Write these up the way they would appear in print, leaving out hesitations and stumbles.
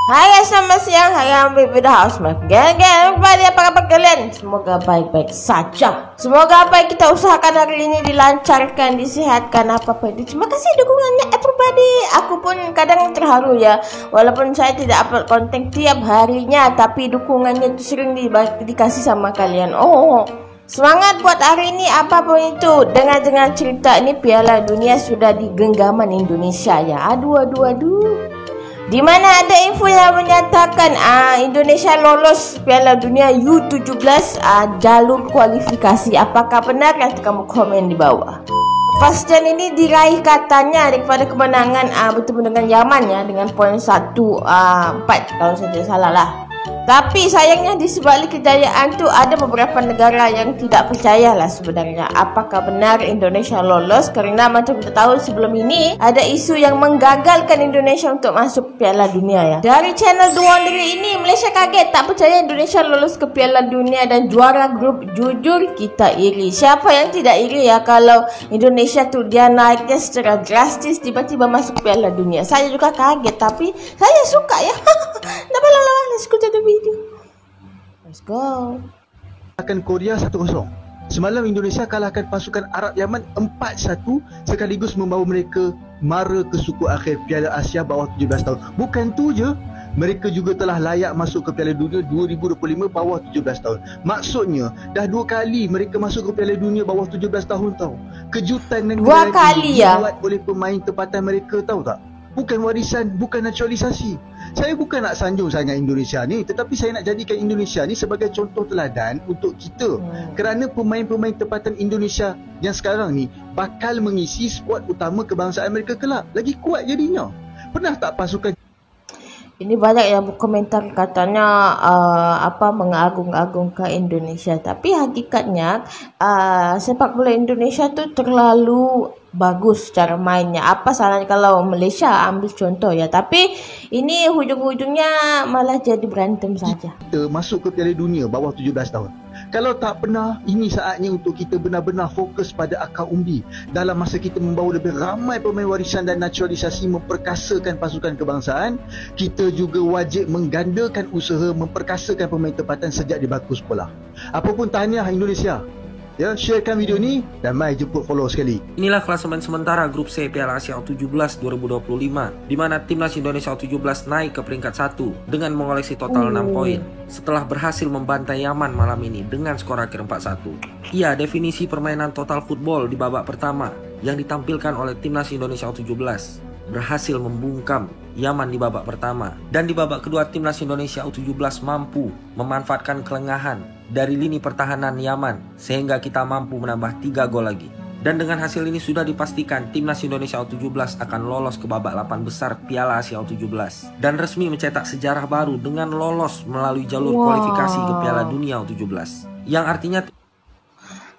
Hai guys, selamat siang. Hari Ambil Beda House. Apa kabar kalian? Semoga baik-baik saja. Semoga apa yang kita usahakan hari ini dilancarkan, disehatkan, apa-apa itu. Terima kasih dukungannya everybody. Aku pun kadang terharu ya. Walaupun saya tidak upload konten tiap harinya, tapi dukungannya itu sering dikasih sama kalian. Semangat buat hari ini apapun itu. Dengar cerita ini Piala Dunia sudah di genggaman Indonesia ya. Aduh. Di mana ada info yang menyatakan Indonesia lolos Piala Dunia U17 jalur kualifikasi. Apakah benar? Nanti kamu komen di bawah. Kepastian ini diraih katanya daripada kemenangan bertemu dengan Yaman ya, dengan poin 1-4 kalau saya tidak salah lah. Tapi sayangnya di sebalik kejayaan tuh ada beberapa negara yang tidak percaya lah sebenarnya apakah benar Indonesia lolos, karena macam kita tahu sebelum ini ada isu yang menggagalkan Indonesia untuk masuk Piala Dunia ya. Dari channel The Wonder ini, Malaysia kaget tak percaya Indonesia lolos ke Piala Dunia dan juara grup. Jujur kita iri. Siapa yang tidak iri ya kalau Indonesia tuh dia naiknya secara drastis tiba-tiba masuk Piala Dunia. Saya juga kaget tapi saya suka ya. Dah lama let's go to the video. Let's go. Akan Korea 1-0. Semalam Indonesia kalahkan pasukan Arab Yaman 4-1 sekaligus membawa mereka mara ke suku akhir Piala Asia bawah 17 tahun. Bukan tu je, mereka juga telah layak masuk ke Piala Dunia 2025 bawah 17 tahun. Maksudnya dah 2 kali mereka masuk ke Piala Dunia bawah 17 tahun tau. Kejutan dan 2 kali ya dibuat oleh pemain tempatan mereka tahu tak? Bukan warisan, bukan naturalisasi. Saya bukan nak sanjung sangat Indonesia ni, tetapi saya nak jadikan Indonesia ni sebagai contoh teladan untuk kita. Kerana pemain-pemain tempatan Indonesia yang sekarang ni bakal mengisi skuad utama kebangsaan mereka kelak. Lagi kuat jadinya. Pernah tak pasukan ini banyak yang berkomentar katanya mengagung-agungkan Indonesia, tapi hakikatnya sepak bola Indonesia tu terlalu bagus cara mainnya. Apa salahnya kalau Malaysia ambil contoh ya, tapi ini hujung-hujungnya malah jadi berantem saja. Kita masuk ke Piala Dunia bawah 17 tahun. Kalau tak pernah, ini saatnya untuk kita benar-benar fokus pada akar umbi. Dalam masa kita membawa lebih ramai pemain warisan dan naturalisasi memperkasakan pasukan kebangsaan, kita juga wajib menggandakan usaha memperkasakan pemain tempatan sejak di bangku sekolah. Apapun tahniah Indonesia. Ya, sharekan video ni dan mai jemput follow sekali. Inilah klasemen sementara grup C Piala Asia U17 2025 di mana timnas Indonesia U17 naik ke peringkat 1 dengan mengoleksi total 6 poin setelah berhasil membantai Yaman malam ini dengan skor akhir 4-1. Iya, definisi permainan total football di babak pertama yang ditampilkan oleh timnas Indonesia U17 berhasil membungkam Yaman di babak pertama, dan di babak kedua timnas Indonesia U17 mampu memanfaatkan kelengahan dari lini pertahanan Yaman sehingga kita mampu menambah 3 gol lagi. Dan dengan hasil ini sudah dipastikan timnas Indonesia U17 akan lolos ke babak 8 besar Piala Asia U17 dan resmi mencetak sejarah baru dengan lolos melalui jalur kualifikasi ke Piala Dunia U17, yang artinya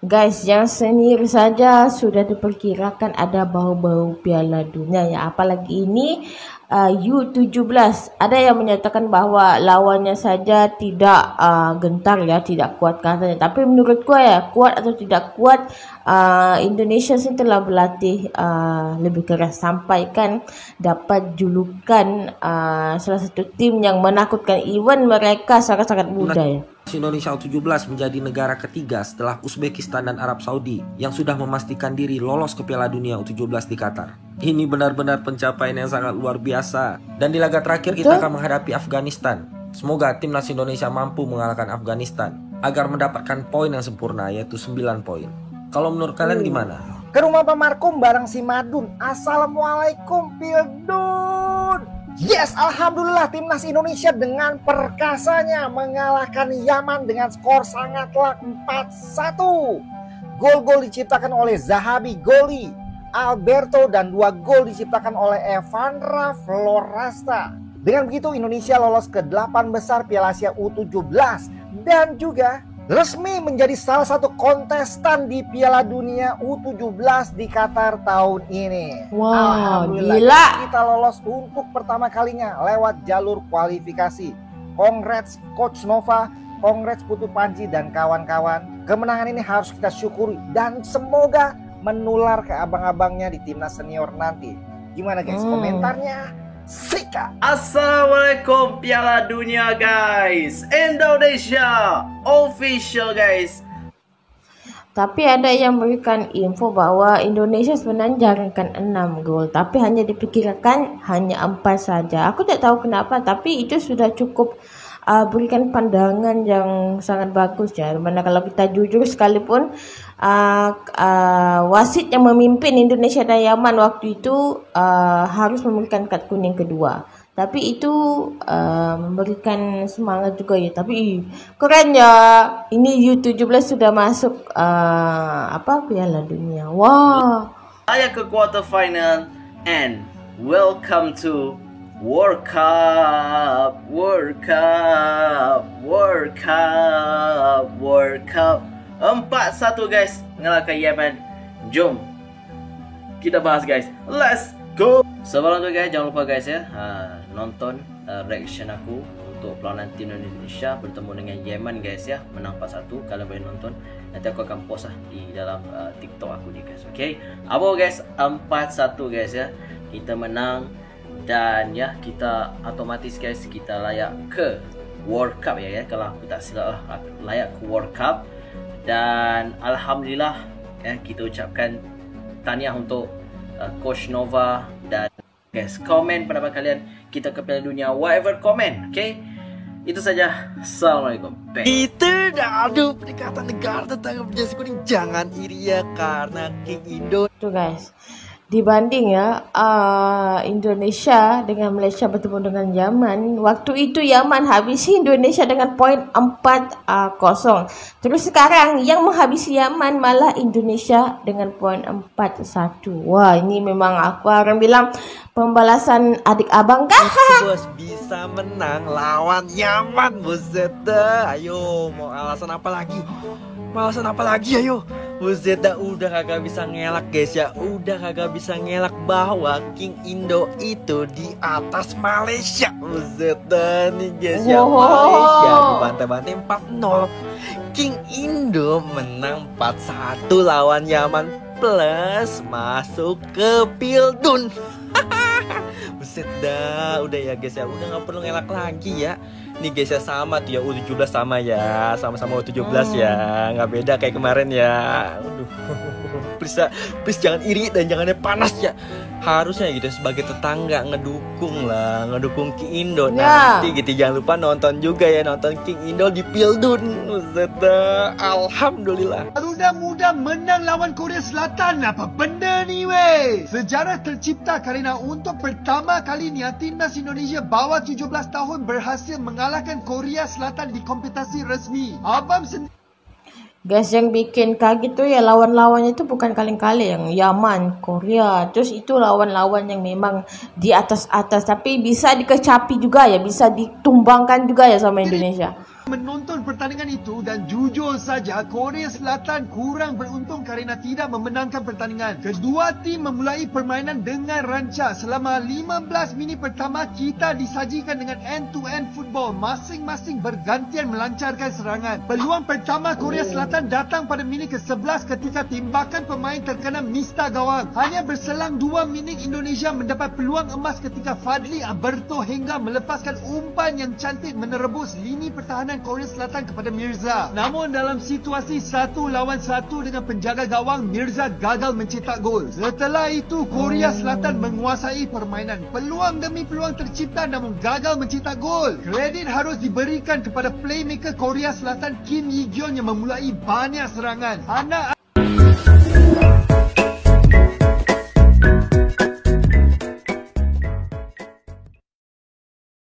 guys, yang senior saja sudah diperkirakan ada bau-bau Piala Dunia ya, apalagi ini U17. Ada yang menyatakan bahwa lawannya saja tidak gentar ya, tidak kuat katanya. Tapi menurutku ya, kuat atau tidak kuat, Indonesia sih telah berlatih lebih keras sampai kan dapat julukan salah satu tim yang menakutkan, even mereka sangat-sangat muda ya. Indonesia U17 menjadi negara ketiga setelah Uzbekistan dan Arab Saudi yang sudah memastikan diri lolos ke Piala Dunia U17 di Qatar. Ini benar-benar pencapaian yang sangat luar biasa. Dan di laga terakhir kita akan menghadapi Afghanistan. Semoga timnas Indonesia mampu mengalahkan Afghanistan agar mendapatkan poin yang sempurna, yaitu 9 poin. Kalau menurut kalian gimana? Ke rumah Pak Markum bareng si Madun. Assalamualaikum Pildun. Yes, alhamdulillah timnas Indonesia dengan perkasanya mengalahkan Yaman dengan skor sangat telak 4-1. Gol-gol diciptakan oleh Zahabi, Goli, Alberto, dan 2 gol diciptakan oleh Evandra Florasta. Dengan begitu Indonesia lolos ke 8 besar Piala Asia U17 dan juga resmi menjadi salah satu kontestan di Piala Dunia U17 di Qatar tahun ini. Wow, alhamdulillah gila. Kita lolos untuk pertama kalinya lewat jalur kualifikasi. Congrats Coach Nova, congrats Putu Panji dan kawan-kawan. Kemenangan ini harus kita syukuri dan semoga menular ke abang-abangnya di timnas senior nanti. Gimana guys komentarnya? Sikat. Assalamualaikum Piala Dunia guys. Indonesia official guys. Tapi ada yang memberikan info bahwa Indonesia sebenarnya jarangkan 6 gol, tapi hanya dipikirkan hanya 4 saja. Aku tak tahu kenapa, tapi itu sudah cukup berikan pandangan yang sangat bagus ya. Mana kalau kita jujur sekalipun wasit yang memimpin Indonesia dan Yaman waktu itu harus memberikan kad kuning kedua. Tapi itu memberikan semangat juga ya. Tapi keren ya. Ini U17 sudah masuk Piala Dunia. Wah. Layak ke quarter final and welcome to World Cup. World Cup. World Cup. World Cup. 4-1 guys ngalahkan Yemen. Jom kita bahas guys. Let's go. Sebelum itu guys, jangan lupa guys ya, nonton reaction aku untuk perlawanan tim Indonesia bertemu dengan Yemen guys ya. Menang 4-1, kalian boleh nonton. Nanti aku akan post di dalam TikTok aku nih guys. Okay, apa guys, 4-1 guys ya. Kita menang dan ya kita otomatis guys kita layak ke World Cup ya. Kalau aku tak silap layak ke World Cup. Dan alhamdulillah ya, kita ucapkan tahniah untuk Coach Nova. Dan guys, komen pendapat kalian kita ke Piala Dunia, whatever komen, okay? Itu saja. Assalamualaikum. Itu dah aduh peringkatan negara tetangga berjasa kuning. Jangan iri ya karena King Indo. Tuh guys, dibanding ya Indonesia dengan Malaysia bertemu dengan Yaman, waktu itu Yaman habisi Indonesia dengan poin 4-0. Terus sekarang yang menghabisi Yaman malah Indonesia dengan poin 4-1. Wah, ini memang aku orang bilang pembalasan adik abang kah? Bos bisa menang lawan Yaman, buset dah. Ayo, mau alasan apa lagi? Alasan apa lagi ayo? Buset dah, udah kagak bisa ngelak guys ya. Udah kagak bisa ngelak bahwa King Indo itu di atas Malaysia. Buset dah nih guys ya. Malaysia dibantai-bantai 4-0. King Indo menang 4-1 lawan Yaman plus masuk ke Pildun. Buset dah, udah ya guys ya, udah nggak perlu ngelak lagi ya. Nih guys ya, sama tuh ya U17 sama ya, sama-sama U17 ya, nggak beda kayak kemarin ya. Aduh, please jangan iri dan jangan panas ya. Harusnya gitu sebagai tetangga ngedukung King Indo nanti gitu. Jangan lupa nonton juga ya, nonton King Indo di Pildun. Buset dah, alhamdulillah. Garuda Muda menang lawan Korea Selatan. Apa benda ni weh? Sejarah tercipta kerana untuk pertama kalinya timnas Indonesia bawah 17 tahun berhasil mengalahkan Korea Selatan di kompetisi resmi. Abang sendiri Guys, yang bikin kaget tuh ya lawan-lawannya itu bukan kaleng-kaleng, yang Yaman, Korea. Terus itu lawan-lawan yang memang di atas-atas, tapi bisa dikecapi juga ya, bisa ditumbangkan juga ya sama Indonesia. menonton pertandingan itu dan jujur saja Korea Selatan kurang beruntung kerana tidak memenangkan pertandingan. Kedua tim memulai permainan dengan rancak. Selama 15 minit pertama kita disajikan dengan end-to-end football. Masing-masing bergantian melancarkan serangan. Peluang pertama Korea Selatan datang pada minit ke-11 ketika timbakan pemain terkena mista gawang. Hanya berselang 2 minit Indonesia mendapat peluang emas ketika Fadli Alberto hingga melepaskan umpan yang cantik menerebus lini pertahanan Korea Selatan kepada Mirza. Namun dalam situasi 1 lawan 1 dengan penjaga gawang, Mirza gagal mencetak gol. Setelah itu Korea Selatan menguasai permainan. Peluang demi peluang tercipta namun gagal mencetak gol. Kredit harus diberikan kepada playmaker Korea Selatan Kim Yi-gyeon yang memulai banyak serangan. Anak